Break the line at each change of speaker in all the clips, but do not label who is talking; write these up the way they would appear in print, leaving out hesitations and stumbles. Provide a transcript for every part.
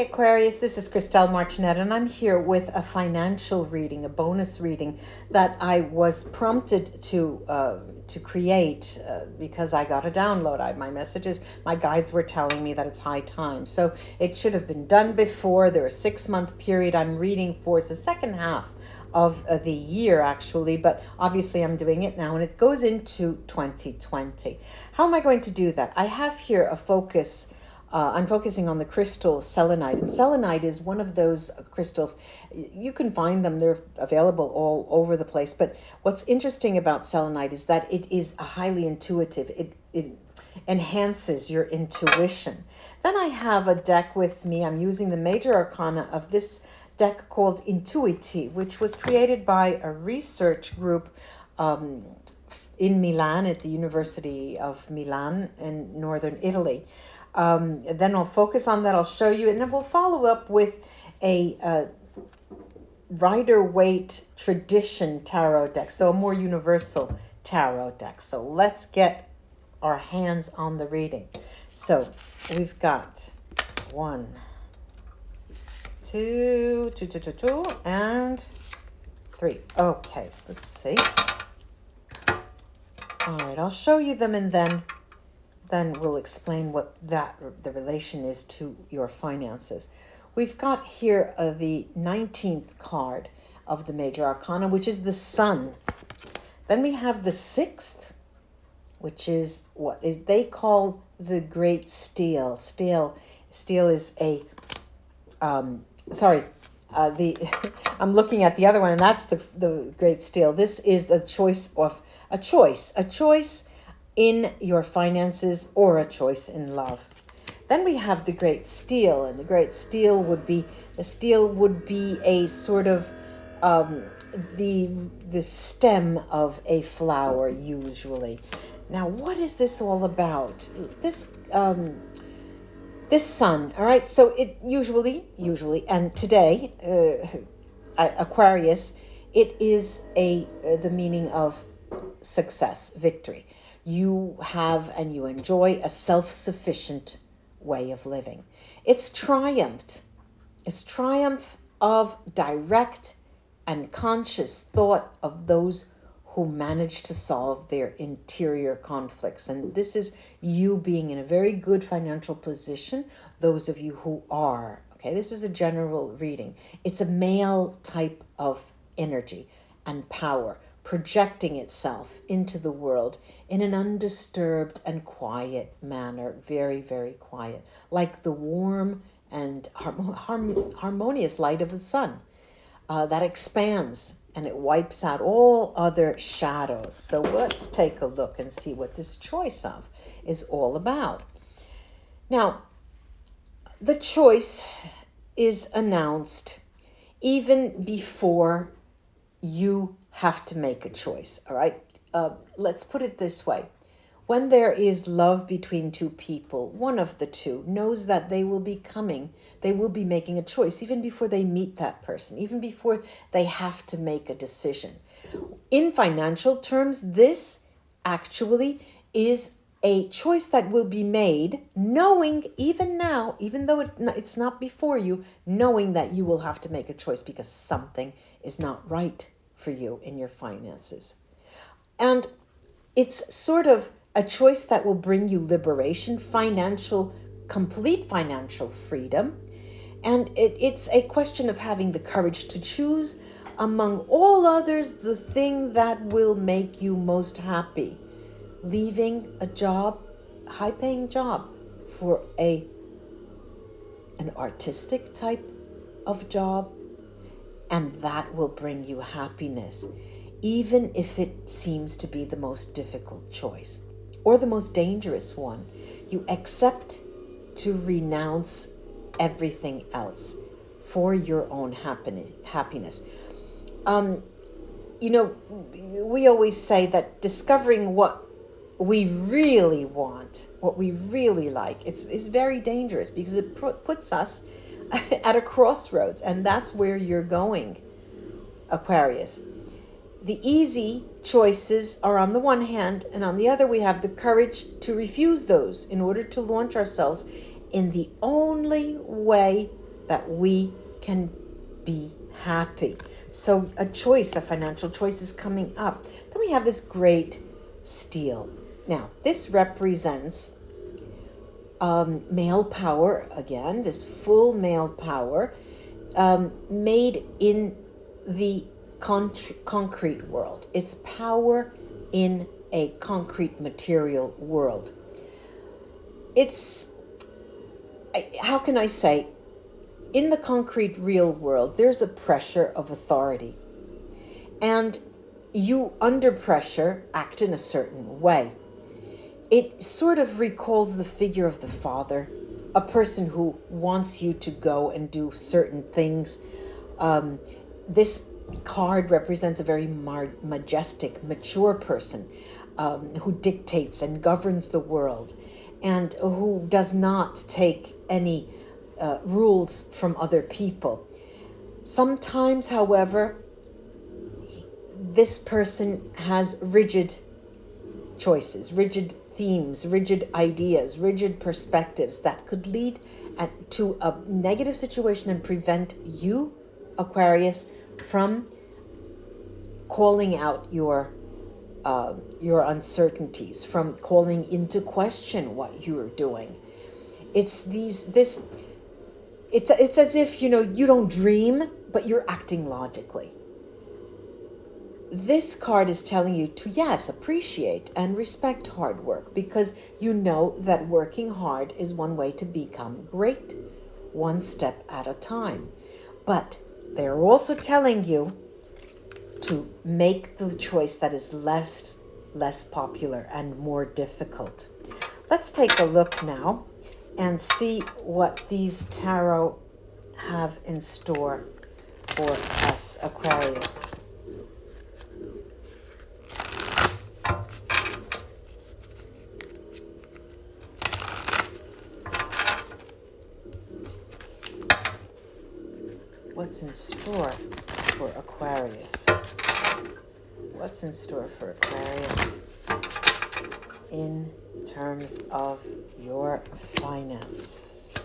Aquarius, this is Christelle Martinette, and I'm here with a financial reading, a bonus reading that I was prompted to create because I got a download. My messages, my guides were telling me that it's high time. So it should have been done before. There is a 6-month period I'm reading for. It's the second half of the year, actually, but obviously I'm doing it now, and it goes into 2020. How am I going to do that? I have here a focus. I'm focusing on the crystal selenite, and selenite is one of those crystals. You can find them, they're available all over the place, but what's interesting about selenite is that it is highly intuitive. It enhances your intuition. Then I have a deck with me. I'm using the major arcana of this deck called Intuiti, which was created by a research group in Milan, at the University of Milan in northern Italy. Then I'll focus on that. I'll show you, and then we'll follow up with a Rider-Waite tradition tarot deck, so a more universal tarot deck. So let's get our hands on the reading. So we've got 1, 2, 2, 2, 2, 2, and 3. Okay, let's see. All right, I'll show you them, and then we'll explain what the relation is to your finances. We've got here the 19th card of the major arcana, which is the Sun. Then we have the 6th, which is what is they call the Great Steel. Steel is a I'm looking at the other one, and that's the Great Steel. This is a choice in your finances, or a choice in love. Then we have the Great Steel, and the Great Steel would be a sort of the stem of a flower, usually. Now, what is this all about? This Sun, all right? So it usually, and today, Aquarius, it is the meaning of success, victory. You have and you enjoy a self-sufficient way of living. It's triumph of direct and conscious thought of those who manage to solve their interior conflicts. And this is you being in a very good financial position, those of you who are. Okay, this is a general reading. It's a male type of energy and power, projecting itself into the world in an undisturbed and quiet manner, very, very quiet, like the warm and harmonious light of the sun that expands, and it wipes out all other shadows. So let's take a look and see what this choice of is all about. Now, the choice is announced even before you have to make a choice, all right? Let's put it this way. When there is love between two people, one of the two knows that they will be making a choice even before they meet that person, even before they have to make a decision. In financial terms, this actually is a choice that will be made, knowing even now, even though it's not before you, knowing that you will have to make a choice because something is not right for you in your finances. And it's sort of a choice that will bring you liberation, complete financial freedom. And it's a question of having the courage to choose among all others the thing that will make you most happy. Leaving a job, high-paying job, for an artistic type of job, and that will bring you happiness, even if it seems to be the most difficult choice or the most dangerous one. You accept to renounce everything else for your own happiness. We always say that discovering what we really want, what we really like, it's very dangerous because it puts us at a crossroads, and that's where you're going, Aquarius. The easy choices are on the one hand, and on the other we have the courage to refuse those in order to launch ourselves in the only way that we can be happy. So a choice, a financial choice is coming up. Then we have this great steel. Now, this represents male power, again, this full male power, made in the concrete world. It's power in a concrete material world. It's, how can I say, in the concrete real world, there's a pressure of authority. And you, under pressure, act in a certain way. It sort of recalls the figure of the father, a person who wants you to go and do certain things. This card represents a very majestic, mature person who dictates and governs the world, and who does not take any rules from other people. Sometimes, however, this person has rigid choices, rigid themes, rigid ideas, rigid perspectives that could lead to a negative situation and prevent you, Aquarius, from calling out your uncertainties, from calling into question what you are doing. It's as if, you don't dream, but you're acting logically. This card is telling you to, yes, appreciate and respect hard work, because you know that working hard is one way to become great, one step at a time. But they're also telling you to make the choice that is less popular and more difficult. Let's take a look now and see what these tarot have in store for us, Aquarius. What's in store for Aquarius? What's in store for Aquarius in terms of your finances?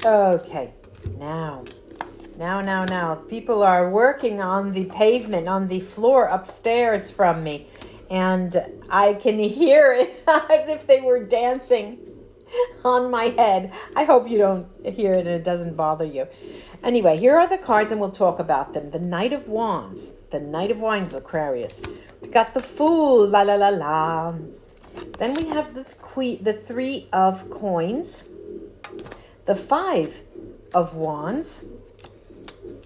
Okay, now. People are working on the pavement, on the floor upstairs from me, and I can hear it as if they were dancing on my head. I hope you don't hear it and it doesn't bother you. Anyway, here are the cards and we'll talk about them. The Knight of Wands. The Knight of Wands, Aquarius. We've got the Fool. La la la la. Then we have the Three of Coins. The Five of Wands.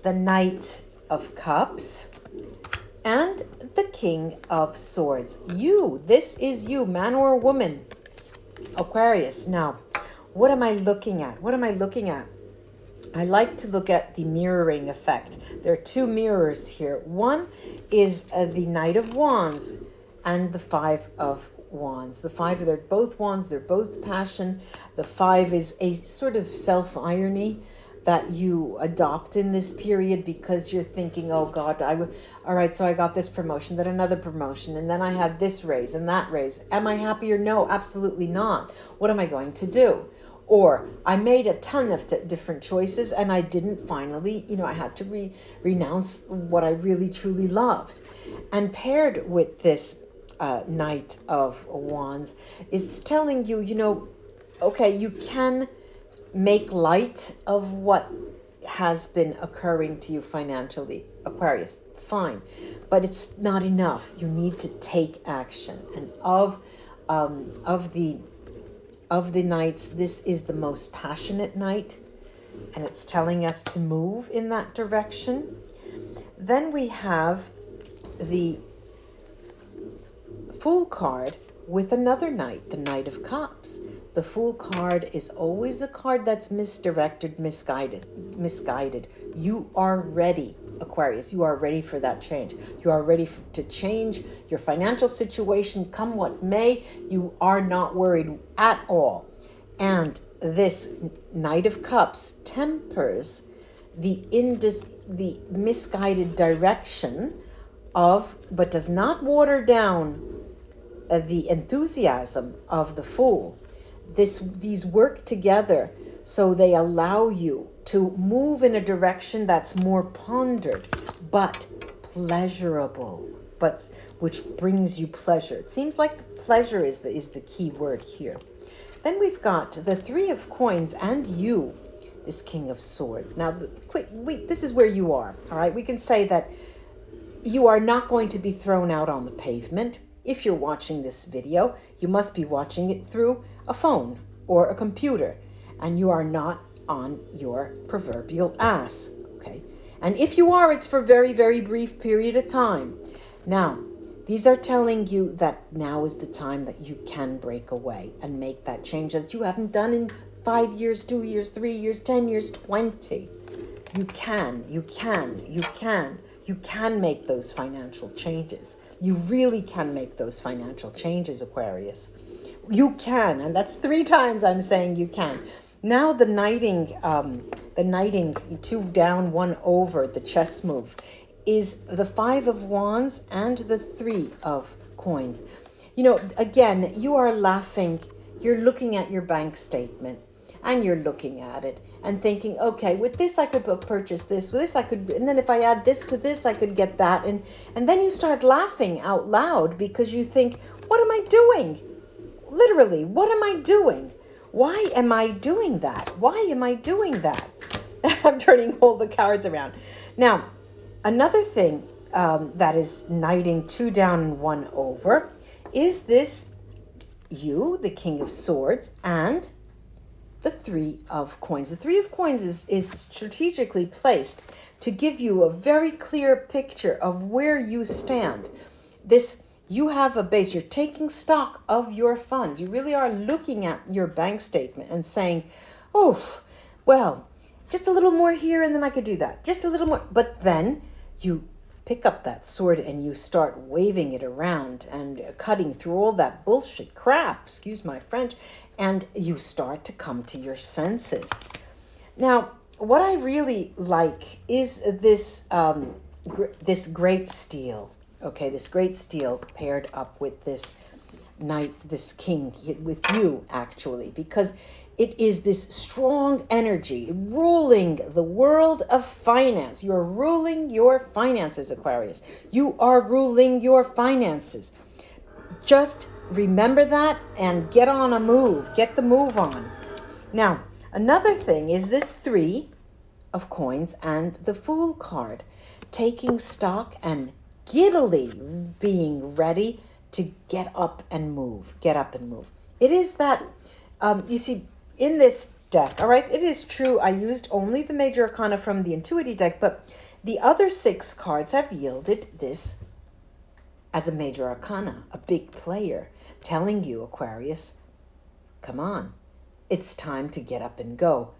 The Knight of Cups. And the King of Swords. You. This is you, man or woman. Aquarius. Now, what am I looking at? I like to look at the mirroring effect. There are two mirrors here. One is the Knight of Wands and the Five of Wands. The Five, they're both wands, they're both passion. The Five is a sort of self-irony that you adopt in this period because you're thinking, oh God, all right, so I got this promotion, then another promotion, and then I had this raise and that raise. Am I happier? No, absolutely not. What am I going to do? Or I made a ton of different choices and I didn't finally, I had to renounce what I really truly loved. And paired with this Knight of Wands is telling you, okay, you can make light of what has been occurring to you financially, Aquarius. Fine, but it's not enough. You need to take action. And of the knights, this is the most passionate knight, and it's telling us to move in that direction. Then we have the Fool card with another knight, the Knight of Cups. The Fool card is always a card that's misdirected, misguided. You are ready, Aquarius. You are ready for that change. You are ready to change your financial situation, come what may. You are not worried at all. And this Knight of Cups tempers the misguided direction but does not water down the enthusiasm of the Fool. These work together, so they allow you to move in a direction that's more pondered, but pleasurable, but which brings you pleasure. It seems like pleasure is the key word here. Then we've got the Three of Coins and you, this King of Swords. Now, this is where you are, all right? We can say that you are not going to be thrown out on the pavement. If you're watching this video, you must be watching it through a phone or a computer, and you are not on your proverbial ass, okay? And if you are, it's for a very, very brief period of time. Now, these are telling you that now is the time that you can break away and make that change that you haven't done in 5 years, 2 years, 3 years, 10 years, 20. You can make those financial changes. You really can make those financial changes, Aquarius. You can, and that's 3 times I'm saying you can. Now the knighting, 2 down, 1 over, the chess move, is the 5 of Wands and the 3 of Coins. You know, again, you are laughing. You're looking at your bank statement, and you're looking at it and thinking, okay, with this I could purchase this, with this I could, and then if I add this to this, I could get that. And then you start laughing out loud because you think, what am I doing? Literally, what am I doing? Why am I doing that? Why am I doing that? I'm turning all the cards around. Now, another thing that is knighting 2 down and 1 over is this you, the King of Swords, and the 3 of Coins. The 3 of Coins is strategically placed to give you a very clear picture of where you stand. You have a base. You're taking stock of your funds. You really are looking at your bank statement and saying, oh, well, just a little more here and then I could do that. Just a little more. But then you pick up that sword and you start waving it around and cutting through all that bullshit crap, excuse my French, and you start to come to your senses. Now, what I really like is this great steel. Okay, this great steel paired up with this knight, this king, with you actually, because it is this strong energy ruling the world of finance. You're ruling your finances, Aquarius. You are ruling your finances. Just remember that and get on a move. Get the move on. Now, another thing is this 3 of Coins and the Fool card, taking stock and giddily being ready to get up and move. Get up and move. It is that, you see, in this deck, all right, it is true I used only the major arcana from the Intuiti deck, but the other 6 cards have yielded this as a major arcana, a big player, telling you, Aquarius, come on, it's time to get up and go.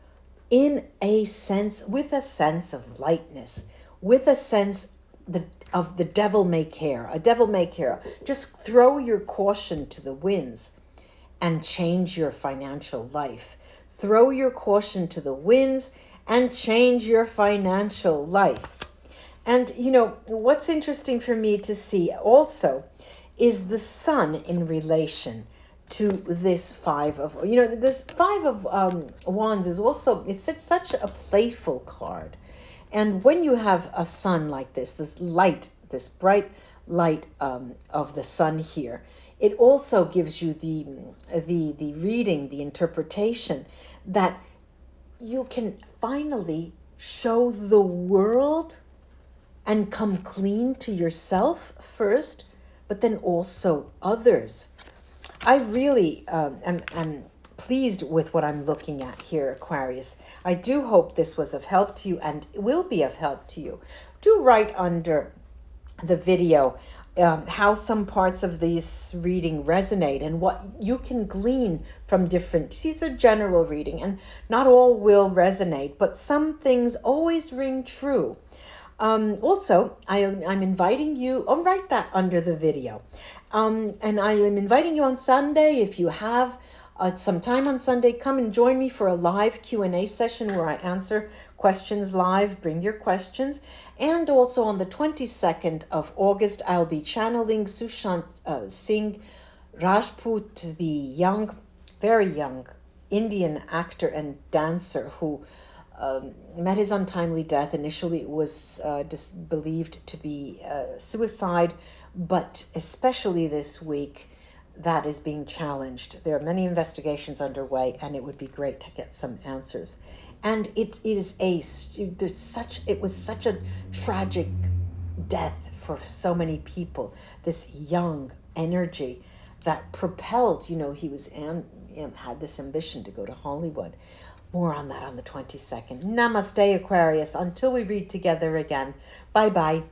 With a sense of lightness, with a sense of the devil may care. A devil may care. Just throw your caution to the winds and change your financial life. Throw your caution to the winds and change your financial life. And, you know, what's interesting for me to see also is the sun in relation to this 5 of, you know, this 5 of Wands is also, it's such a playful card. And when you have a sun like this light, this bright light of the sun here, it also gives you the reading, the interpretation that you can finally show the world and come clean to yourself first, but then also others. I really am pleased with what I'm looking at here, Aquarius. I do hope this was of help to you and will be of help to you. Do write under the video how some parts of this reading resonate and what you can glean from different. It's a general reading and not all will resonate, but some things always ring true. Also, I'm inviting you, write that under the video. And I am inviting you on Sunday, if you have some time on Sunday, come and join me for a live Q&A session where I answer questions live. Bring your questions. And also on the 22nd of August, I'll be channeling Sushant Singh Rajput, the young, very young Indian actor and dancer who met his untimely death. Initially, it was believed to be suicide, but especially this week, that is being challenged. There are many investigations underway, and it would be great to get some answers. And it was such a tragic death for so many people. This young energy that propelled, he was had this ambition to go to Hollywood. More on that on the 22nd. Namaste, Aquarius. Until we read together again. Bye-bye.